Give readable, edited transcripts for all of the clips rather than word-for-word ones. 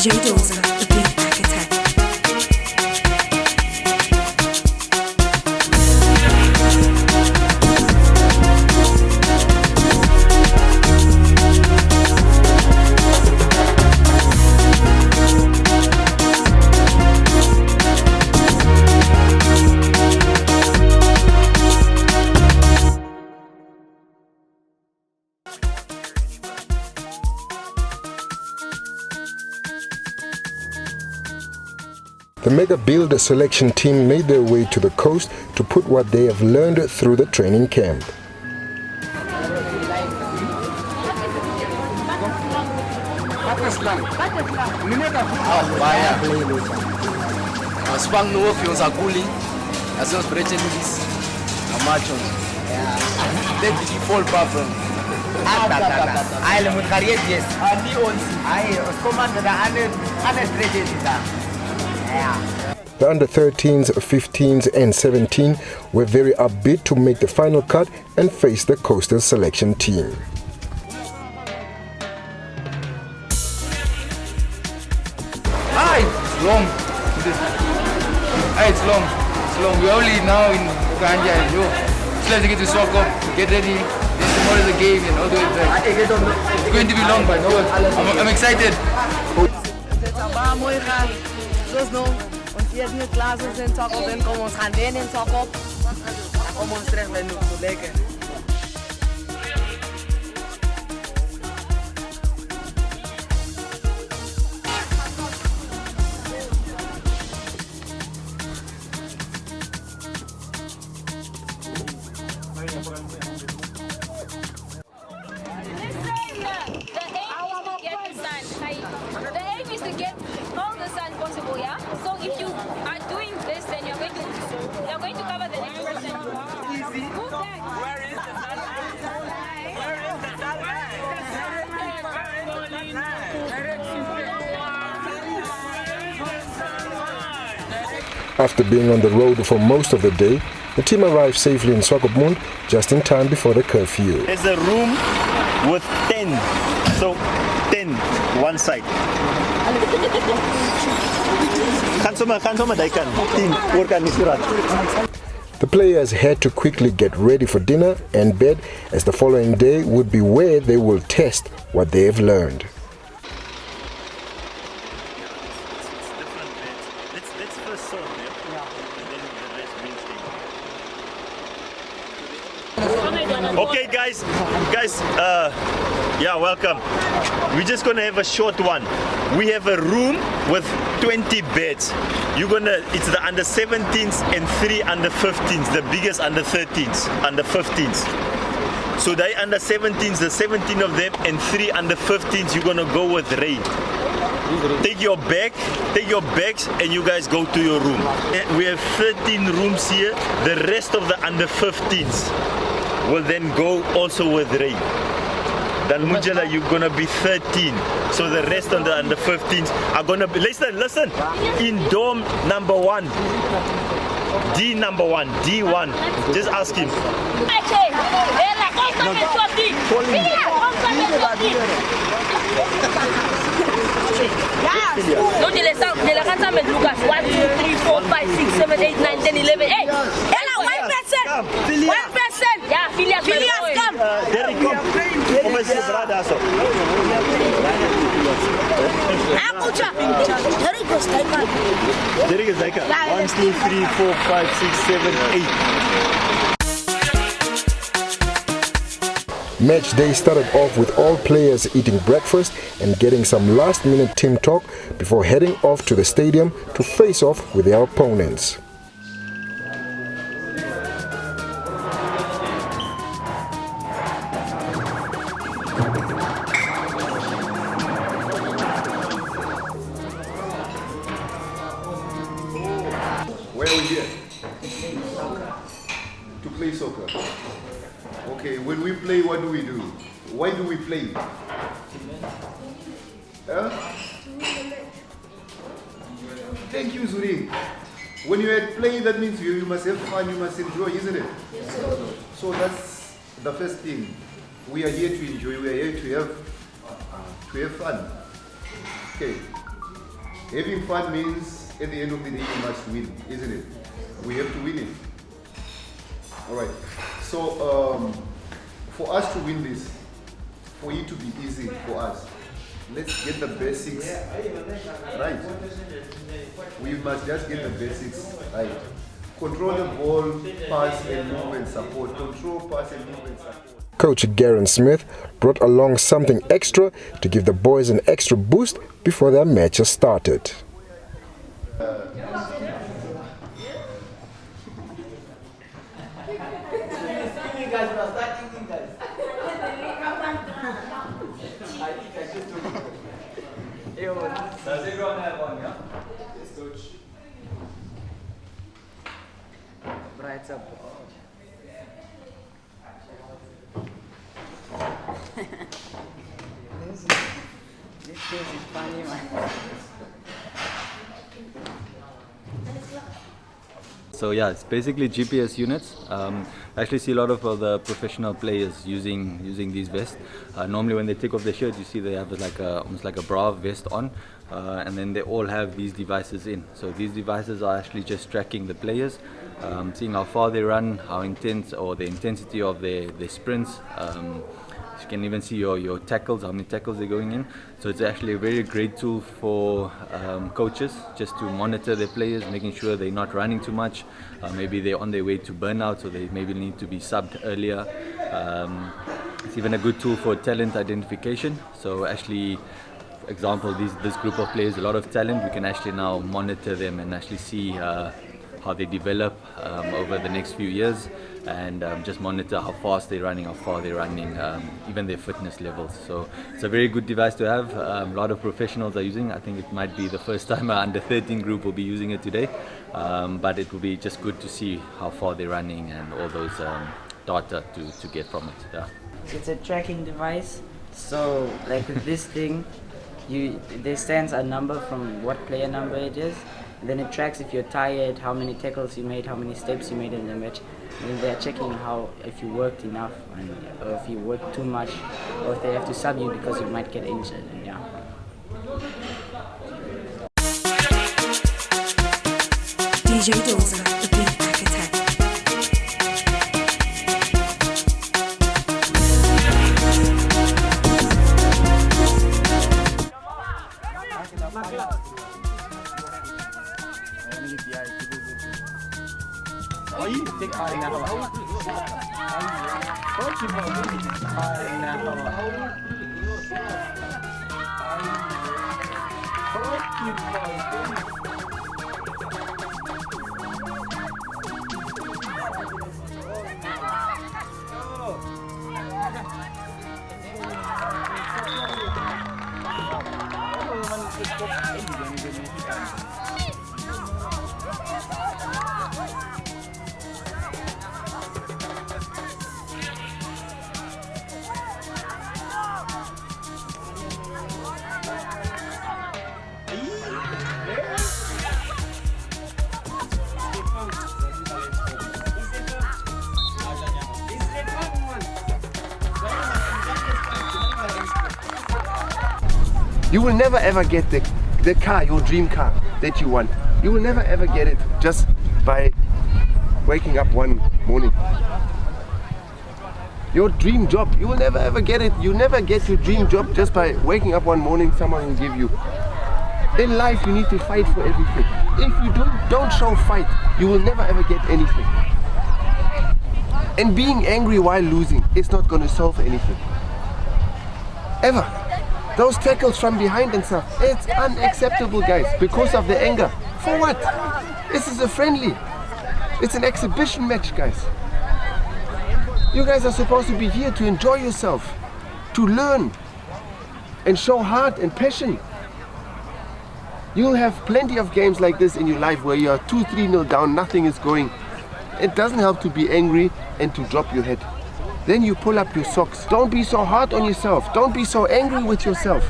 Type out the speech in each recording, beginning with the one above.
DJ Doza, the Beat Back Attack. The Mega Builder selection team made their way to the coast to put what they have learned through the training camp. The under-13s, 15s and 17 were very upbeat to make the final cut and face the coastal selection team. It's long. It's long. We're only now in Uganda. It's time to get to Swakopmund, get ready. Then tomorrow the game and all the way back. It's going to be long, but I'm excited. Ons eet nu klaar zijn Swakop en kom ons gaan winnen in Swakop. Kom ons terug bij nu, zo lekker. After being on the road for most of the day, the team arrived safely in Swakopmund just in time before the curfew. There's a room with 10, so 10 one side. The players had to quickly get ready for dinner and bed, as the following day would be where they will test what they have learned. Okay guys, yeah, welcome. We're just gonna have a short one. We have a room with 20 beds. It's the under 17s and 3 under 15s, the biggest under 13s, under 15s. So they under 17s, the 17 of them, and 3 under 15s, you're gonna go with Ray. Take your bags, and you guys go to your room. We have 13 rooms here. The rest of the under 15s will then go also with Ray. Then Mujala, you're gonna be 13. So the rest of the under 15s are gonna be, listen, in dorm number 1, D number 1, D1. Just ask him. No, de la casa met Lucas. 1, 2, 3, 4, 5, 6, 7, 8, 9, 10, 11. Hey! Ella, 1%! 1%! Yeah, Phileas, come! Derek, come. Over here, brother. Derek is like 1, 2, 3, 4, 5, 6, 7, 8. Match day started off with all players eating breakfast and getting some last-minute team talk before heading off to the stadium to face off with their opponents. Where are we here? To play soccer. Okay, when we play, what do we do? Why do we play? Thank you, Zuri. When you are playing, that means you must have fun, you must enjoy, isn't it? Yes, sir. So that's the first thing. We are here to enjoy, we are here to have fun. Okay. Having fun means at the end of the day you must win, isn't it? We have to win it. Alright, so for us to win this, for it to be easy for us, let's get the basics right. We must just get the basics right. Control the ball, pass and move and support. Control, pass and move and support. Coach Garen Smith brought along something extra to give the boys an extra boost before their matches started. Does everyone have one, yeah? Yes, coach. Brights up. This case is funny, man. So yeah, it's basically GPS units. I actually see a lot of the professional players using these vests. Normally when they take off their shirt, you see they have almost like a bra vest on, and then they all have these devices in. So these devices are actually just tracking the players, seeing how far they run, how intense or the intensity of their sprints. You can even see your tackles, how many tackles they're going in. So it's actually a very great tool for coaches just to monitor their players, making sure they're not running too much. Maybe they're on their way to burnout, so they maybe need to be subbed earlier. It's even a good tool for talent identification. So actually, for example, this group of players, a lot of talent, we can actually now monitor them and actually see how they develop over the next few years, and just monitor how fast they're running, how far they're running, even their fitness levels. So it's a very good device to have. A lot of professionals are using. I think it might be the first time our under 13 group will be using it today, but it will be just good to see how far they're running and all those data to get from it. Yeah. It's a tracking device. So like with this thing, there stands a number from what player number it is. Then it tracks if you're tired, how many tackles you made, how many steps you made in the match. And then they're checking if you worked enough, or if you worked too much, or if they have to sub you because you might get injured. And yeah. DJ Dozer, the beat architect. You will never ever get the car, your dream car that you want. You will never ever get it just by waking up one morning. Your dream job, you will never ever get it. You never get your dream job just by waking up one morning, someone will give you. In life you need to fight for everything. If you don't show fight, you will never ever get anything. And being angry while losing is not going to solve anything. Ever. Those tackles from behind and stuff, it's unacceptable, guys, because of the anger. For what? This is a friendly. It's an exhibition match, guys. You guys are supposed to be here to enjoy yourself, to learn, and show heart and passion. You'll have plenty of games like this in your life where you are 2-3-0 down, nothing is going. It doesn't help to be angry and to drop your head. Then you pull up your socks. Don't be so hard on yourself. Don't be so angry with yourself.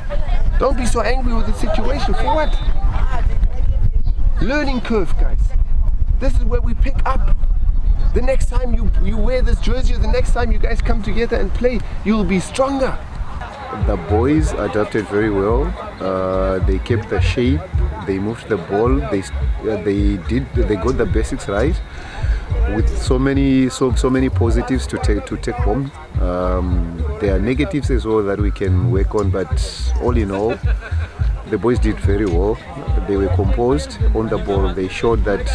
Don't be so angry with the situation. For what? Learning curve, guys. This is where we pick up. The next time you wear this jersey, or the next time you guys come together and play, you'll be stronger. the boys adapted very well. They kept the shape. They moved the ball. They got the basics right. With so many positives to take home. There are negatives as well that we can work on, but all in all, the boys did very well. They were composed on the ball. They showed that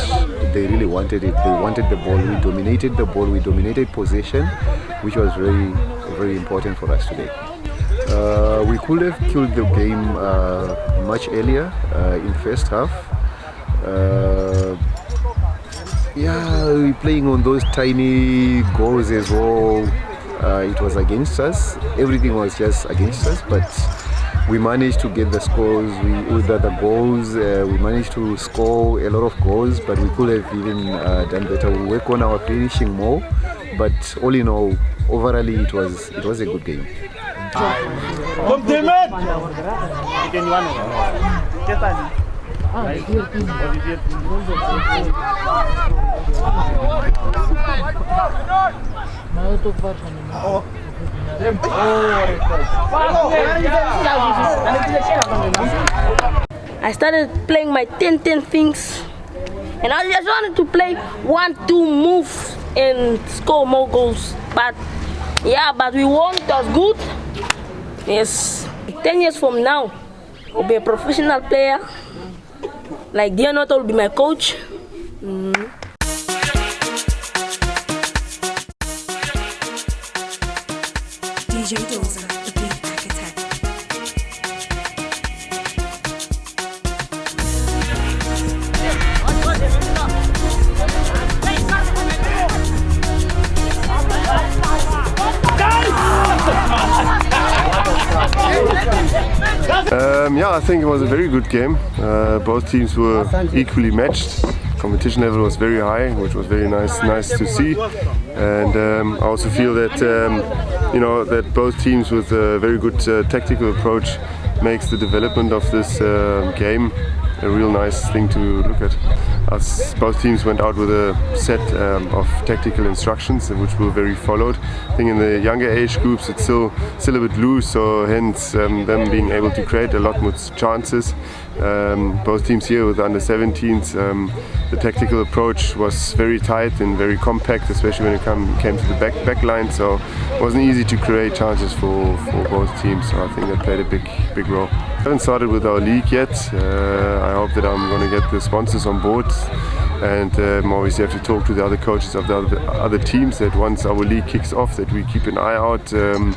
they really wanted it. They wanted the ball. We dominated the ball. We dominated possession, which was very, very important for us today. We could have killed the game much earlier in first half. We're playing on those tiny goals as well. It was against us. Everything was just against us, but we managed to get the scores. The goals. We managed to score a lot of goals, but we could have even done better. We work on our finishing more, but all in all, overall, it was a good game. I started playing my 10-10 things, and I just wanted to play 1-2 moves and score more goals. But we won. It was good. Yes. 10 years from now, I'll be a professional player. Like Dianot will be my coach. DJ Doza, the beat architect. I think it was a very good game. Both teams were equally matched. Competition level was very high, which was very nice to see. And I also feel that that both teams with a very good tactical approach makes the development of this game a real nice thing to look at. Both teams went out with a set of tactical instructions, which were very followed. I think in the younger age groups it's still a bit loose, so hence them being able to create a lot more chances. Both teams here with the under-17s, the tactical approach was very tight and very compact, especially when it came to the back line, so it wasn't easy to create chances for both teams, so I think that played a big role. I haven't started with our league yet. I hope that I'm going to get the sponsors on board, and obviously have to talk to the other coaches of the other teams, that once our league kicks off, that we keep an eye out to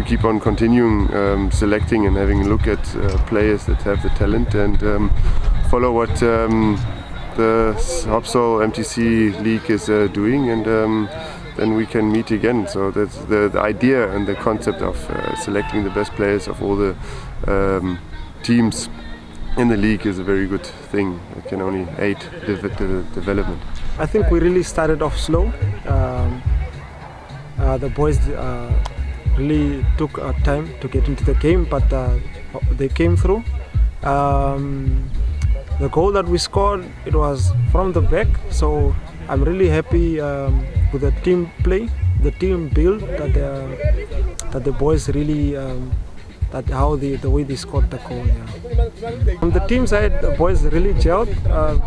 keep on continuing selecting and having a look at players that have the talent, and follow what the HopSol MTC League is doing, and then we can meet again. So that's the idea and the concept of selecting the best players of all the teams in the league is a very good thing. It can only aid the development. I think we really started off slow. The boys really took time to get into the game, but they came through. The goal that we scored, it was from the back, so I'm really happy with the team play, the team build that the boys really the way they scored the goal. Yeah. From the team side, the boys really gelled.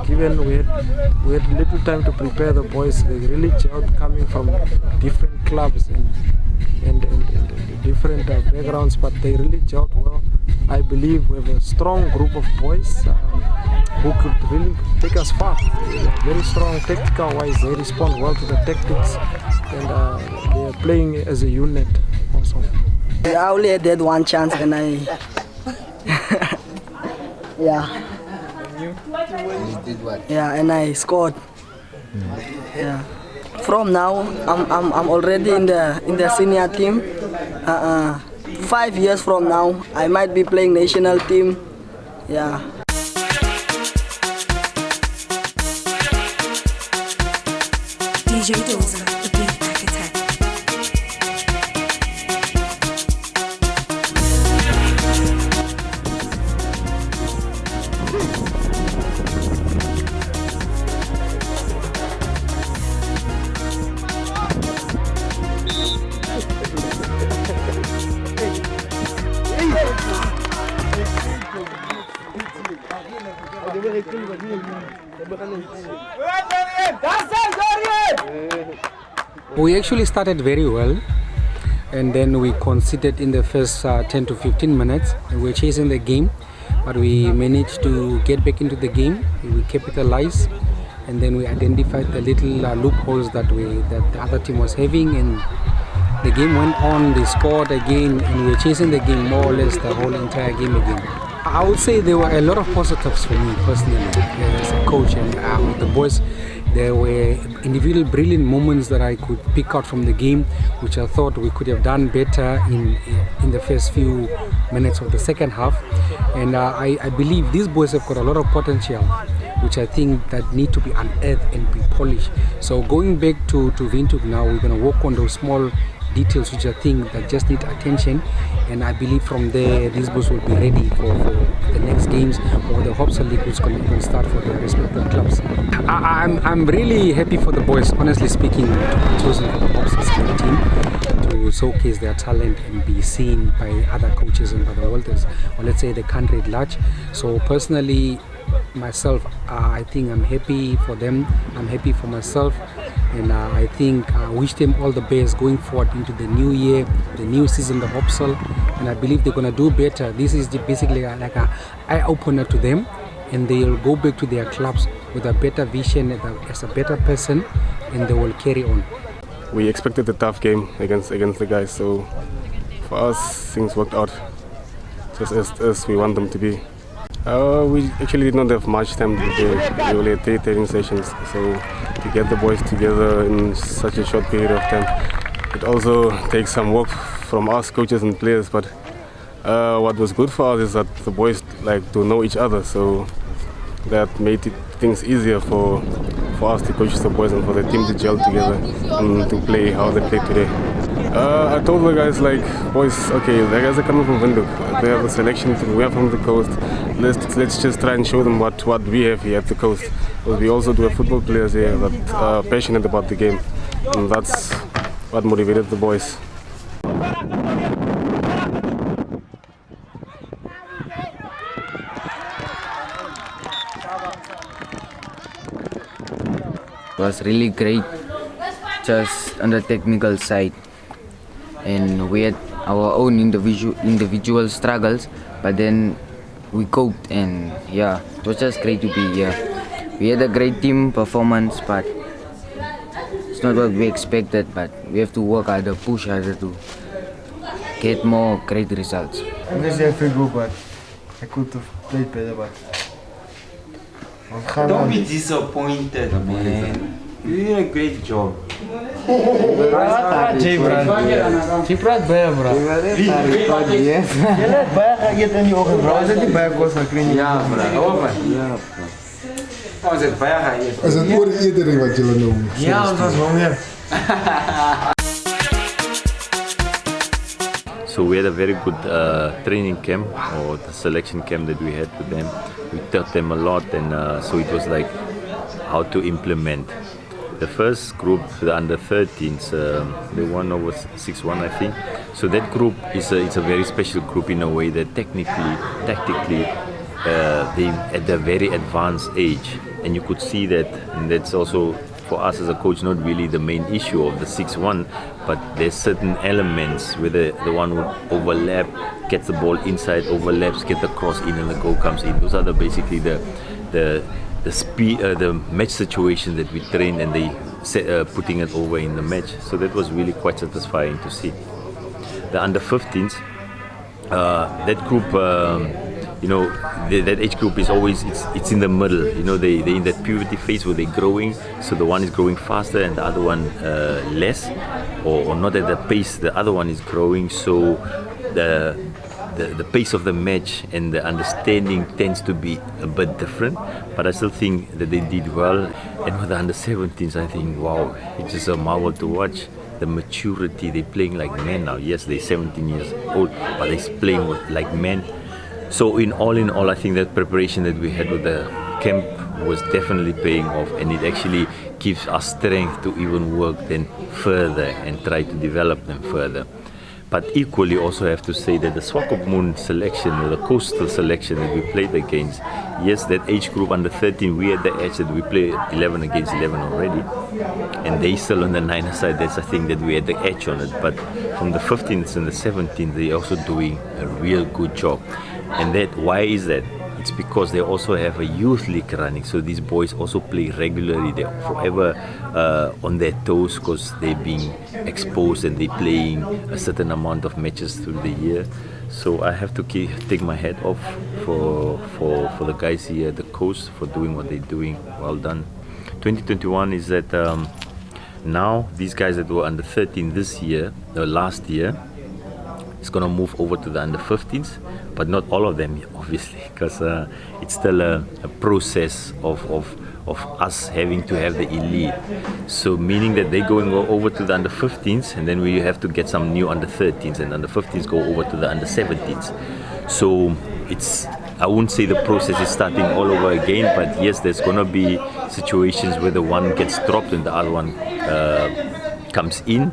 Given we had little time to prepare the boys, they really gelled, coming from different clubs and different backgrounds, but they really gelled well. I believe we have a strong group of boys who could really take us far. Very strong tactical wise, they respond well to the tactics, and they are playing as a unit also. I only had one chance and I and I scored. Yeah. From now I'm already in the senior team. 5 years from now I might be playing national team. Yeah. DJ Doza, the beat architect. We actually started very well, and then we conceded in the first 10 to 15 minutes. We were chasing the game, but we managed to get back into the game. We capitalized, and then we identified the little loopholes that the other team was having, and the game went on. They scored again, and we were chasing the game more or less the whole entire game again. I would say there were a lot of positives for me personally as a coach, and with the boys. There were individual brilliant moments that I could pick out from the game, which I thought we could have done better in the first few minutes of the second half. And I believe these boys have got a lot of potential, which I think that need to be unearthed and be polished. So going back to Windhoek now, we're going to work on those small details which I think that just need attention, and I believe from there these boys will be ready for the next games or the HopSol League, which is going to start for their respective clubs. I'm really happy for the boys, honestly speaking, to be chosen for the HopSol team to showcase their talent and be seen by other coaches and other worlders, or let's say the country at large. So personally, myself, I think I'm happy for them, I'm happy for myself, and I think I wish them all the best going forward into the new year, the new season, the HopSol, and I believe they're going to do better. This is basically like an eye-opener to them, and they'll go back to their clubs with a better vision as a better person, and they will carry on. We expected a tough game against the guys, so for us things worked out just as we want them to be. We actually did not have much time to play. We only had 3 training sessions, so to get the boys together in such a short period of time, it also takes some work from us coaches and players. But what was good for us is that the boys like to know each other, so that made things easier for us to coach the boys and for the team to gel together and to play how they play today. I told the guys, like, boys, okay, the guys are coming from Windhoek. They have the selection team, we are from the coast. Let's just try and show them what we have here at the coast. But we also do have football players here that are passionate about the game, and that's what motivated the boys. It was really great, just on the technical side, and we had our own individual struggles, but then we coped, and yeah, it was just great to be here. We had a great team performance, but it's not what we expected, but we have to work harder, push harder to get more great results. I'm just there for good, but I could have played better, but don't be disappointed, man. You did a great job. Praat baie, bro. Jy het baie geëet in die oggend, bro. Is dit nie baie kos gekry nie? Ja, bro. Ja, bro. Ons het baie geëet. Is dit oor die eetery wat julle noem? Ja, ons was honger. So we had a very good training camp, or the selection camp that we had with them. We taught them a lot, and so it was like how to implement. The first group, the under 13s, they won over 6-1, I think. So that group it's a very special group in a way that tactically, they at a very advanced age, and you could see that. And that's also for us as a coach not really the main issue of the 6-1, but there's certain elements where the one would overlap, gets the ball inside, overlaps, get the cross in, and the goal comes in. Those are basically the speed, the match situation that we trained, and they putting it over in the match. So that was really quite satisfying to see. The under 15s, that group, you know, that age group is always it's in the middle. You know, they in that puberty phase where they're growing. So the one is growing faster and the other one less, or not at the pace the other one is growing. So the pace of the match and the understanding tends to be a bit different, but I still think that they did well. And with the under 17s, I think, wow, it's just a marvel to watch. The maturity, they're playing like men now. Yes, they're 17 years old, but they're playing like men. So in all, I think that preparation that we had with the camp was definitely paying off, and it actually gives us strength to even work them further and try to develop them further. But equally also have to say that the Swakopmund selection, or the coastal selection that we played against, yes, that age group under 13, we at the edge that we play 11 against 11 already, and they still on the 9er side. That's a thing that we had the edge on it. But from the 15th and the 17th, they're also doing a real good job. And why is that? It's because they also have a youth league running, so these boys also play regularly. They're forever on their toes because they're being exposed and they're playing a certain amount of matches through the year. So I have to take my hat off for the guys here at the coast for doing what they're doing. Well done. 2021 is that now these guys that were under 13 this year, last year, it's gonna move over to the under 15s, but not all of them obviously, because it's still a process of us having to have the elite. So meaning that they're going over to the under 15s, and then we have to get some new under 13s, and under 15s go over to the under 17s. So I wouldn't say the process is starting all over again, but yes, there's gonna be situations where the one gets dropped and the other one comes in.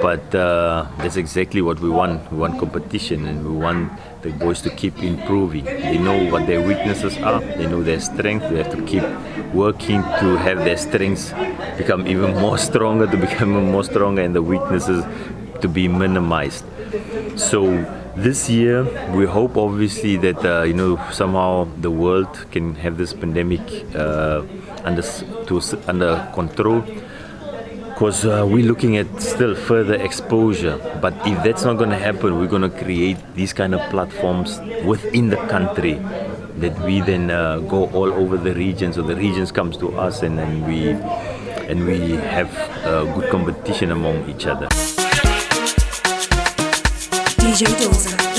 But that's exactly what we want. We want competition, and we want the boys to keep improving. They know what their weaknesses are, they know their strengths. They have to keep working to have their strengths become even more stronger, and the weaknesses to be minimized. So this year we hope obviously that somehow the world can have this pandemic under control, because we're looking at still further exposure. But if that's not going to happen, we're going to create these kind of platforms within the country that we then go all over the regions, or the regions comes to us, and then we have good competition among each other. DJ Doza.